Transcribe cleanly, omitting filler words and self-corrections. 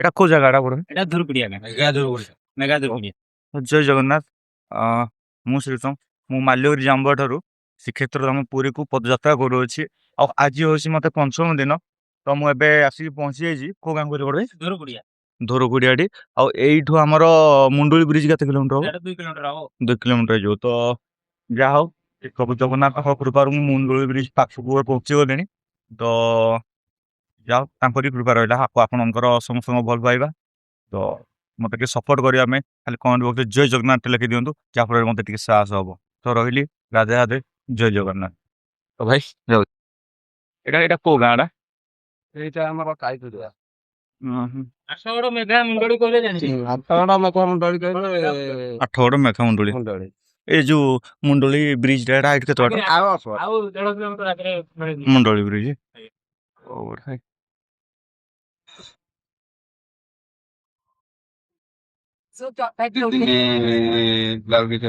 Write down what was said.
এটা কোন জায়গাটা বড়? এটা ধুরকুড়িয়া মেগা ধুরকুড়িয়া। ଜୟ ଜଗନ୍ନାଥ। ମୁଁ ଶ୍ରୀତମ। ମୁଁ ମାଲ୍ୟଗିରି ଜାମ୍ବୁଆ ଠାରୁ ଶ୍ରୀକ୍ଷେତ୍ର ଆମ ପୁରୀକୁ ପଦଯାତ୍ରା କରୁଅଛି। ଆଉ ଆଜି ହେଉଛି ମତେ ପଞ୍ଚମ ଦିନ। ତ ମୁଁ ଏବେ ଆସିକି ପହଞ୍ଚି ଯାଇଛି କୋଉ ଗାଁ କହିଲେ ପଡେ? ଧୁରକୁଡିଆ। ଧୋରକୁଡିଆଟି। ଆଉ ଏଇଠୁ ଆମର ମୁଣ୍ଡୁଳି ବ୍ରିଜ କେତେ କିଲୋମିଟର ହବ? ଏଟା 2 କିଲୋମିଟର ହବ। 2 କିଲୋମିଟର ହେଇଯିବ। ତ ଯାହା ହଉ ପ୍ରଭୁ ଜଗନ୍ନାଥଙ୍କ କୃପାରୁ ମୁଁ ମୁଣ୍ଡୁଳି ବ୍ରିଜ ପାଖକୁ ପହଞ୍ଚି ଗଲିଣି। ତ ଯାହା ହଉ ତାଙ୍କରି କୃପା ରହିଲା ଆପଣଙ୍କର ସମସ୍ତଙ୍କ ଭଲ ପାଇବା। ତ ମତେ ଟିକେ ସପୋର୍ଟ କରିବା ପାଇଁ ଖାଲି କମେଣ୍ଟ ବକ୍ସରେ ଜୟ ଜଗନ୍ନାଥ ଲେଖି ଦିଅନ୍ତୁ, ଯାହାଫଳରେ ମତେ ଟିକେ ସାହସ ହବ। ତ ରହିଲି, ରାଧେ ରାଧେ, ଜୟ ଜଗନ୍ନାଥ। ତ ଭାଇ ଯାଉ। ଏଇଟା ଏଇଟା କୋଉ ଗାଁଟା? এইটা আমার কাইতুরিয়া ଆଠଗଡ଼ ମେଘା ମୁଣ୍ଡଳି କହିଲେ ଜାଣିଛି। ହାତଗଡ ମେଘ ମୁଣ୍ଡଳି କହିଲେ ଆଠଗଡ଼ ମେଘା ମୁଣ୍ଡଳି। ମୁଣ୍ଡଳି ଏଇ ଯୋଉ ମୁଣ୍ଡଳି ବ୍ରିଜ ଟା ଏଇଟା କେତେ ବାଟ? ଆଉ ଅଳ୍ପ ଆଉ 1.5 କିଲୋମିଟର ଆଗରେ ମୁଣ୍ଡଳି ବ୍ରିଜ। ଓ ଭାଇ ଲାଗୁଛି